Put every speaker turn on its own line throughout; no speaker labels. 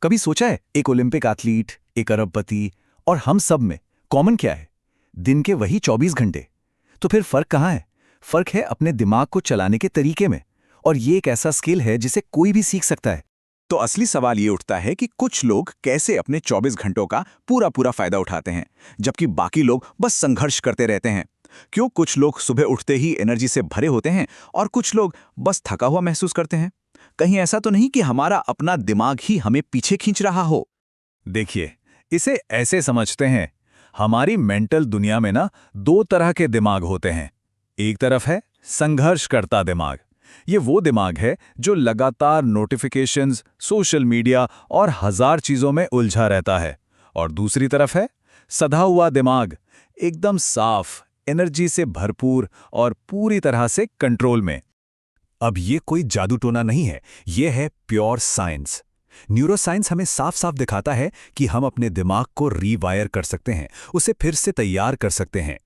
कभी सोचा है एक ओलंपिक एथलीट, एक अरबपति और हम सब में कॉमन क्या है? दिन के वही 24 घंटे। तो फिर फर्क कहाँ है? फर्क है अपने दिमाग को चलाने के तरीके में। और ये एक ऐसा स्किल है जिसे कोई भी सीख सकता है।
तो असली सवाल ये उठता है कि कुछ लोग कैसे अपने 24 घंटों का पूरा पूरा फायदा उठाते हैं, जबकि बाकी लोग बस संघर्ष करते रहते हैं। क्यों कुछ लोग सुबह उठते ही एनर्जी से भरे होते हैं और कुछ लोग बस थका हुआ महसूस करते हैं? कहीं ऐसा तो नहीं कि हमारा अपना दिमाग ही हमें पीछे खींच रहा हो?
देखिए, इसे ऐसे समझते हैं। हमारी मेंटल दुनिया में ना दो तरह के दिमाग होते हैं। एक तरफ है संघर्ष करता दिमाग। ये वो दिमाग है जो लगातार नोटिफिकेशंस, सोशल मीडिया और हजार चीजों में उलझा रहता है। और दूसरी तरफ है सधा हुआ दिमाग, एकदम साफ, एनर्जी से भरपूर और पूरी तरह से कंट्रोल में। अब ये कोई जादू टोना नहीं है, ये है प्योर साइंस। न्यूरोसाइंस हमें साफ साफ दिखाता है कि हम अपने दिमाग को रीवायर कर सकते हैं, उसे फिर से तैयार कर सकते हैं।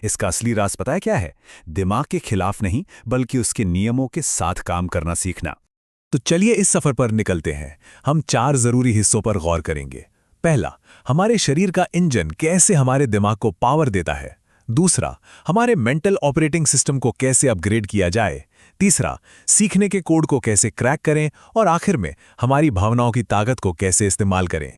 इसका असली राज पता है क्या है? दिमाग के खिलाफ नहीं, बल्कि उसके नियमों के साथ काम करना सीखना। तो चलिए इस सफर पर निकलते हैं। हम 4 जरूरी हिस्सों पर गौर करेंगे। पहला, हमारे शरीर का इंजन कैसे हमारे दिमाग को पावर देता है। दूसरा, हमारे मेंटल ऑपरेटिंग सिस्टम को कैसे अपग्रेड किया जाए। तीसरा, सीखने के कोड को कैसे क्रैक करें। और आखिर में, हमारी भावनाओं की ताकत को कैसे इस्तेमाल करें।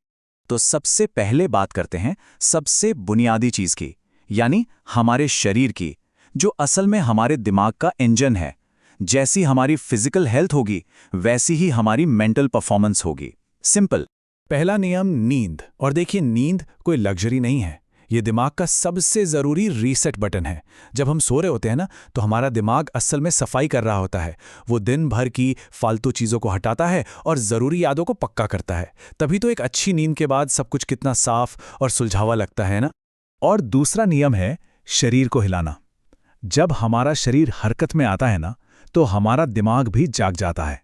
तो सबसे पहले बात करते हैं सबसे बुनियादी चीज की, यानी हमारे शरीर की, जो असल में हमारे दिमाग का इंजन है। जैसी हमारी फिजिकल हेल्थ होगी, वैसी ही हमारी मेंटल परफॉर्मेंस होगी। सिंपल।
पहला नियम, नींद। और देखिए, नींद कोई लग्जरी नहीं है, ये दिमाग का सबसे जरूरी रीसेट बटन है। जब हम सो रहे होते हैं ना, तो हमारा दिमाग असल में सफाई कर रहा होता है। वो दिन भर की फालतू चीज़ों को हटाता है और ज़रूरी यादों को पक्का करता है। तभी तो एक अच्छी नींद के बाद सब कुछ कितना साफ और सुलझावा लगता है ना। और दूसरा नियम है शरीर को हिलाना। जब हमारा शरीर हरकत में आता है ना, तो हमारा दिमाग भी जाग जाता है।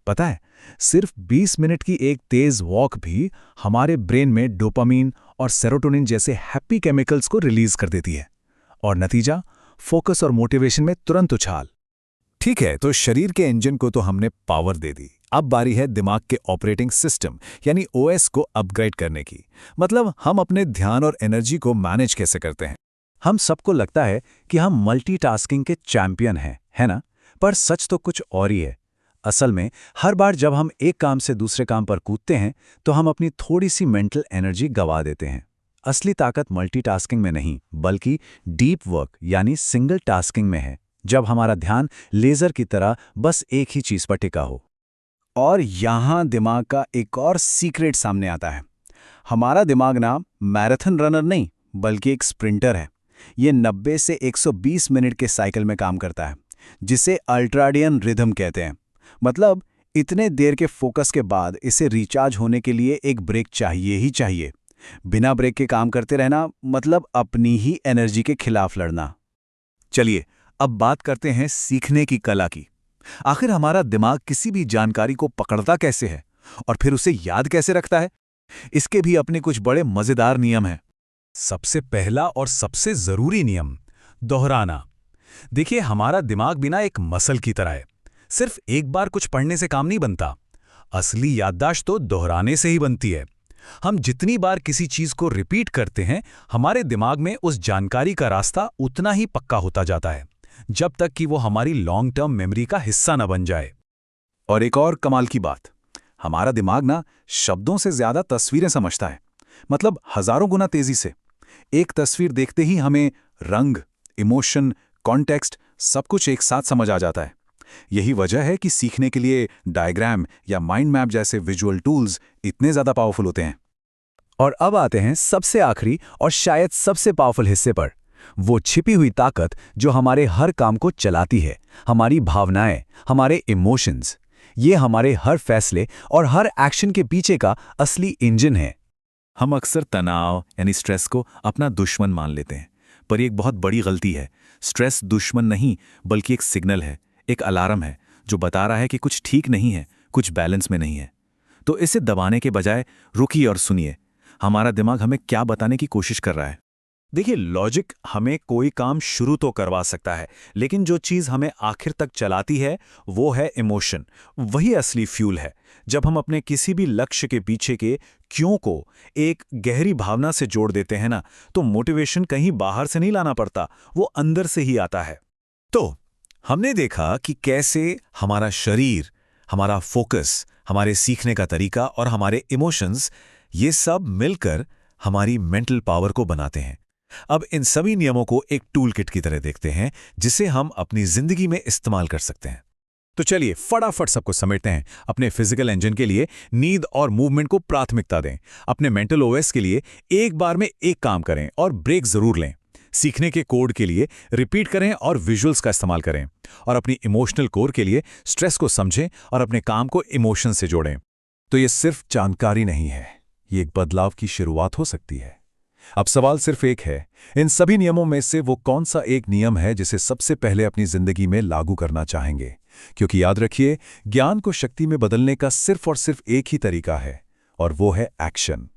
पता है, सिर्फ 20 मिनट की एक तेज वॉक भी हमारे ब्रेन में डोपामीन और सेरोटोनिन जैसे हैप्पी केमिकल्स को रिलीज कर देती है। और नतीजा, फोकस और मोटिवेशन में तुरंत उछाल। ठीक है, तो शरीर के इंजन को तो हमने पावर दे दी। अब बारी है दिमाग के ऑपरेटिंग सिस्टम यानी ओएस को अपग्रेड करने की। मतलब हम अपने ध्यान और एनर्जी को मैनेज कैसे करते हैं। हम सबको लगता है कि हम मल्टीटास्किंग के चैंपियन हैं, है ना? पर सच तो कुछ और ही है। असल में हर बार जब हम एक काम से दूसरे काम पर कूदते हैं, तो हम अपनी थोड़ी सी मेंटल एनर्जी गंवा देते हैं। असली ताकत मल्टीटास्किंग में नहीं, बल्कि डीप वर्क यानी सिंगल टास्किंग में है, जब हमारा ध्यान लेजर की तरह बस एक ही चीज पर टिका हो। और यहां दिमाग का एक और सीक्रेट सामने आता है। हमारा दिमाग ना मैराथन रनर नहीं, बल्कि एक स्प्रिंटर है। ये 90 से 120 मिनट के साइकिल में काम करता है, जिसे अल्ट्राडियन रिदम कहते हैं। मतलब इतने देर के फोकस के बाद इसे रिचार्ज होने के लिए एक ब्रेक चाहिए ही चाहिए। बिना ब्रेक के काम करते रहना मतलब अपनी ही एनर्जी के खिलाफ लड़ना। चलिए अब बात करते हैं सीखने की कला की। आखिर हमारा दिमाग किसी भी जानकारी को पकड़ता कैसे है और फिर उसे याद कैसे रखता है? इसके भी अपने कुछ बड़े मजेदार नियम हैं। सबसे पहला और सबसे जरूरी नियम, दोहराना। देखिए, हमारा दिमाग भी ना एक मसल की तरह है। सिर्फ एक बार कुछ पढ़ने से काम नहीं बनता। असली याददाश्त तो दोहराने से ही बनती है। हम जितनी बार किसी चीज को रिपीट करते हैं, हमारे दिमाग में उस जानकारी का रास्ता उतना ही पक्का होता जाता है, जब तक कि वो हमारी लॉन्ग टर्म मेमोरी का हिस्सा न बन जाए। और एक और कमाल की बात, हमारा दिमाग ना शब्दों से ज्यादा तस्वीरें समझता है। मतलब हजारों गुना तेजी से। एक तस्वीर देखते ही हमें रंग, इमोशन, कॉन्टेक्स्ट सब कुछ एक साथ समझ आ जाता है। यही वजह है कि सीखने के लिए डायग्राम या माइंड मैप जैसे विजुअल टूल्स इतने ज्यादा पावरफुल होते हैं। और अब आते हैं सबसे आखिरी और शायद सबसे पावरफुल हिस्से पर, वो छिपी हुई ताकत जो हमारे हर काम को चलाती है, हमारी भावनाएं, हमारे इमोशंस। ये हमारे हर फैसले और हर एक्शन के पीछे का असली इंजन है। हम अक्सर तनाव यानी स्ट्रेस को अपना दुश्मन मान लेते हैं, पर ये एक बहुत बड़ी गलती है। स्ट्रेस दुश्मन नहीं, बल्कि एक सिग्नल है, एक अलार्म है जो बता रहा है कि कुछ ठीक नहीं है, कुछ बैलेंस में नहीं है। तो इसे दबाने के बजाय रुकिए और सुनिए, हमारा दिमाग हमें क्या बताने की कोशिश कर रहा है। देखिए, लॉजिक हमें कोई काम शुरू तो करवा सकता है, लेकिन जो चीज़ हमें आखिर तक चलाती है वो है इमोशन। वही असली फ्यूल है। जब हम अपने किसी भी लक्ष्य के पीछे के क्यों को एक गहरी भावना से जोड़ देते हैं ना, तो मोटिवेशन कहीं बाहर से नहीं लाना पड़ता, वो अंदर से ही आता है। तो हमने देखा कि कैसे हमारा शरीर, हमारा फोकस, हमारे सीखने का तरीका और हमारे इमोशंस, ये सब मिलकर हमारी मेंटल पावर को बनाते हैं। अब इन सभी नियमों को एक टूल किट की तरह देखते हैं, जिसे हम अपनी जिंदगी में इस्तेमाल कर सकते हैं। तो चलिए फटाफट सब कुछ समेटते हैं। अपने फिजिकल इंजन के लिए नींद और मूवमेंट को प्राथमिकता दें। अपने मेंटल ओएस के लिए एक बार में एक काम करें और ब्रेक जरूर लें। सीखने के कोड के लिए रिपीट करें और विजुअल्स का इस्तेमाल करें। और अपनी इमोशनल कोर के लिए स्ट्रेस को समझें और अपने काम को इमोशन से जोड़ें। तो ये सिर्फ जानकारी नहीं है, ये एक बदलाव की शुरुआत हो सकती है। अब सवाल सिर्फ एक है, इन सभी नियमों में से वो कौन सा एक नियम है जिसे सबसे पहले अपनी जिंदगी में लागू करना चाहेंगे? क्योंकि याद रखिए, ज्ञान को शक्ति में बदलने का सिर्फ और सिर्फ एक ही तरीका है, और वो है एक्शन।